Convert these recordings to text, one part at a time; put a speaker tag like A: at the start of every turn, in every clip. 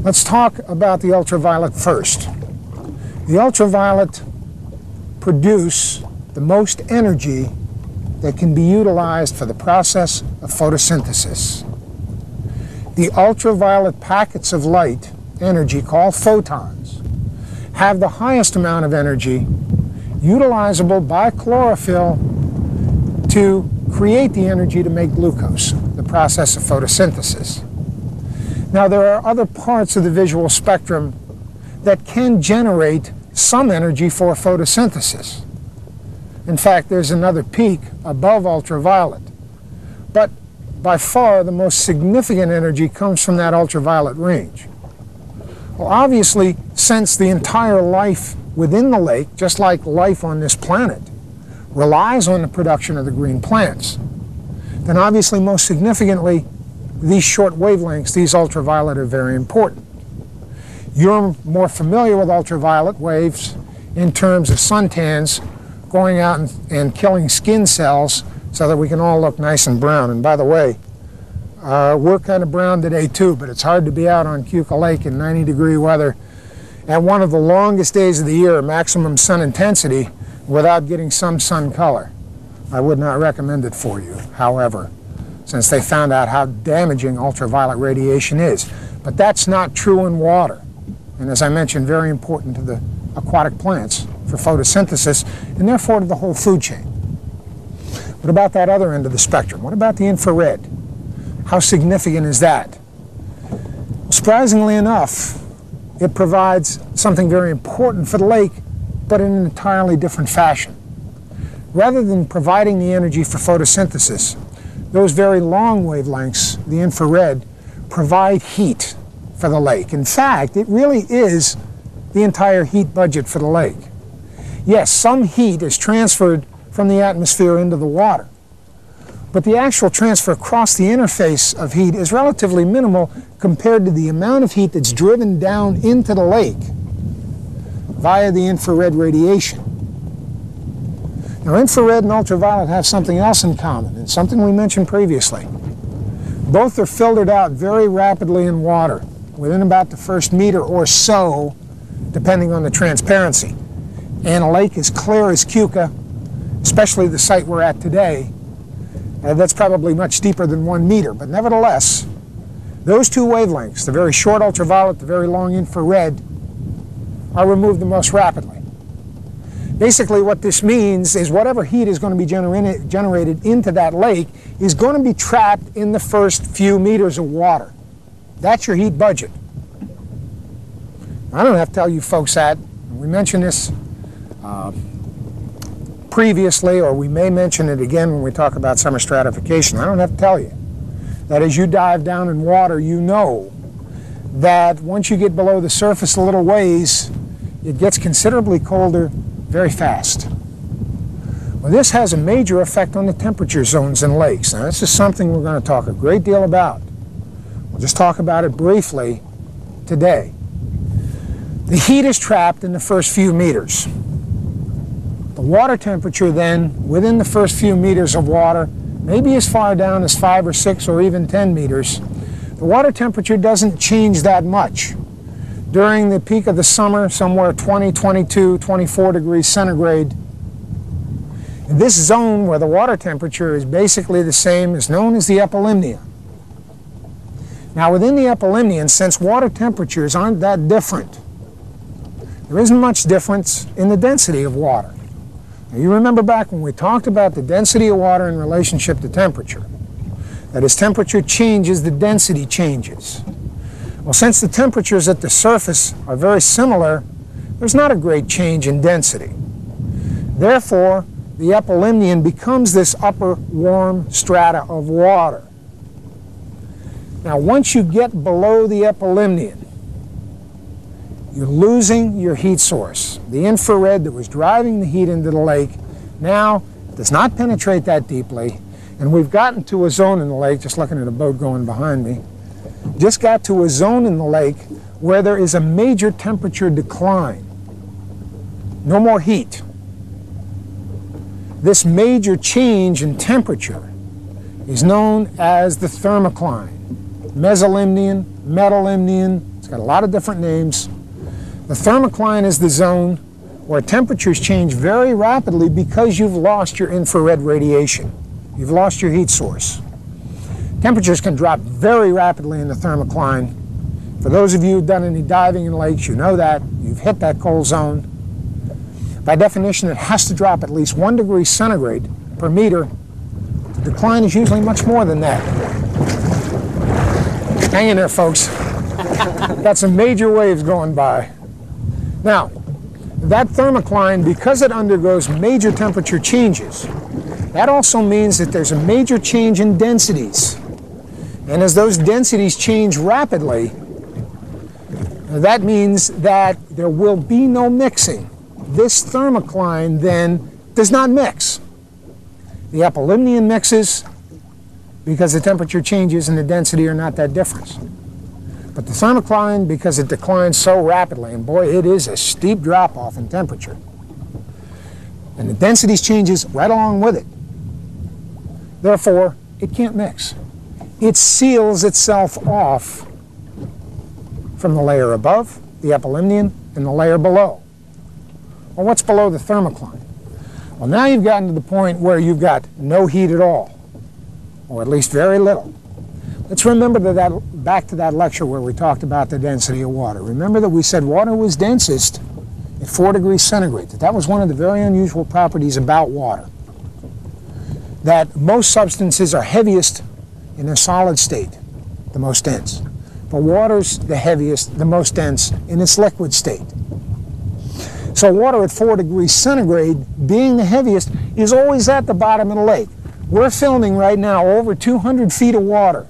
A: Let's talk about the ultraviolet first. The ultraviolet produce the most energy that can be utilized for the process of photosynthesis. The ultraviolet packets of light energy, called photons, have the highest amount of energy utilizable by chlorophyll to create the energy to make glucose, the process of photosynthesis. Now, there are other parts of the visual spectrum that can generate some energy for photosynthesis. In fact, there's another peak above ultraviolet. But by far, the most significant energy comes from that ultraviolet range. Well, obviously, since the entire life within the lake, just like life on this planet, relies on the production of the green plants, then obviously, most significantly, these short wavelengths, these ultraviolet, are very important. You're more familiar with ultraviolet waves in terms of suntans going out and killing skin cells so that we can all look nice and brown. And by the way, we're kind of brown today too, but it's hard to be out on Keuka Lake in 90-degree weather at one of the longest days of the year, maximum sun intensity, without getting some sun color. I would not recommend it for you, however, since they found out how damaging ultraviolet radiation is. But that's not true in water. And as I mentioned, very important to the aquatic plants for photosynthesis, and therefore to the whole food chain. What about that other end of the spectrum? What about the infrared? How significant is that? Surprisingly enough, it provides something very important for the lake, but in an entirely different fashion. Rather than providing the energy for photosynthesis, those very long wavelengths, the infrared, provide heat for the lake. In fact, it really is the entire heat budget for the lake. Yes, some heat is transferred from the atmosphere into the water, but the actual transfer across the interface of heat is relatively minimal compared to the amount of heat that's driven down into the lake via the infrared radiation. Now, infrared and ultraviolet have something else in common, and something we mentioned previously. Both are filtered out very rapidly in water, within about the first meter or so, depending on the transparency. And a lake as clear as Keuka, especially the site we're at today, that's probably much deeper than 1 meter. But nevertheless, those two wavelengths, the very short ultraviolet, the very long infrared, are removed the most rapidly. Basically, what this means is whatever heat is going to be generated into that lake is going to be trapped in the first few meters of water. That's your heat budget. I don't have to tell you folks that. We mentioned this previously, or we may mention it again when we talk about summer stratification. I don't have to tell you that as you dive down in water, you know that once you get below the surface a little ways, it gets considerably colder very fast. Well, this has a major effect on the temperature zones in lakes. Now, this is something we're going to talk a great deal about. We'll just talk about it briefly today. The heat is trapped in the first few meters. The water temperature then, within the first few meters of water, maybe as far down as 5 or 6 or even 10 meters, the water temperature doesn't change that much. During the peak of the summer, somewhere 20, 22, 24 degrees centigrade, this zone where the water temperature is basically the same is known as the epilimnion. Now, within the epilimnion, since water temperatures aren't that different, there isn't much difference in the density of water. Now, you remember back when we talked about the density of water in relationship to temperature, that as temperature changes, the density changes. Well, since the temperatures at the surface are very similar, there's not a great change in density. Therefore, the epilimnion becomes this upper warm strata of water. Now, once you get below the epilimnion, you're losing your heat source. The infrared that was driving the heat into the lake now does not penetrate that deeply, and we've gotten to a zone in the lake, just looking at a boat going behind me, just got to a zone in the lake where there is a major temperature decline. No more heat. This major change in temperature is known as the thermocline. Mesolimnion, metalimnion, It's got a lot of different names. The thermocline is the zone where temperatures change very rapidly because you've lost your infrared radiation. You've lost your heat source. Temperatures can drop very rapidly in the thermocline. For those of you who've done any diving in lakes, you know that. You've hit that cold zone. By definition, it has to drop at least 1 degree centigrade per meter. The decline is usually much more than that. Hang in there, folks. Got some major waves going by. Now, that thermocline, because it undergoes major temperature changes, that also means that there's a major change in densities. And as those densities change rapidly, that means that there will be no mixing. This thermocline then does not mix. The epilimnion mixes because the temperature changes and the density are not that different. But the thermocline, because it declines so rapidly, and boy, it is a steep drop-off in temperature, and the density changes right along with it. Therefore, it can't mix. It seals itself off from the layer above, the epilimnion, and the layer below. Well, what's below the thermocline? Well, now you've gotten to the point where you've got no heat at all, or at least very little. Let's remember back to that lecture where we talked about the density of water. Remember that we said water was densest at 4 degrees centigrade. That was one of the very unusual properties about water. That most substances are heaviest in a solid state, the most dense. But water's the heaviest, the most dense in its liquid state. So water at 4 degrees centigrade, being the heaviest, is always at the bottom of the lake. We're filming right now over 200 feet of water.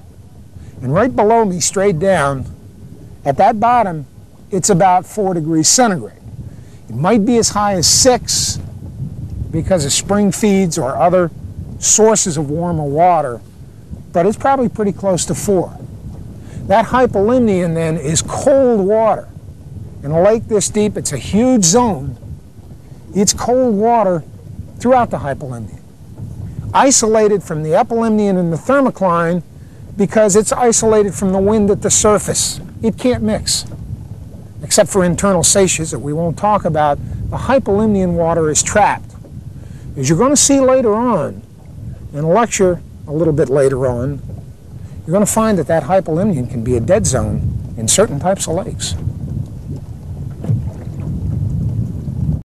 A: And right below me, straight down, at that bottom, it's about 4 degrees centigrade. It might be as high as 6 because of spring feeds or other sources of warmer water, but it's probably pretty close to 4. That hypolimnion then is cold water. In a lake this deep, it's a huge zone. It's cold water throughout the hypolimnion, isolated from the epilimnion and the thermocline because it's isolated from the wind at the surface. It can't mix, except for internal seiches that we won't talk about. The hypolimnion water is trapped. As you're going to see later on, in a lecture a little bit later on, you're going to find that that hypolimnion can be a dead zone in certain types of lakes.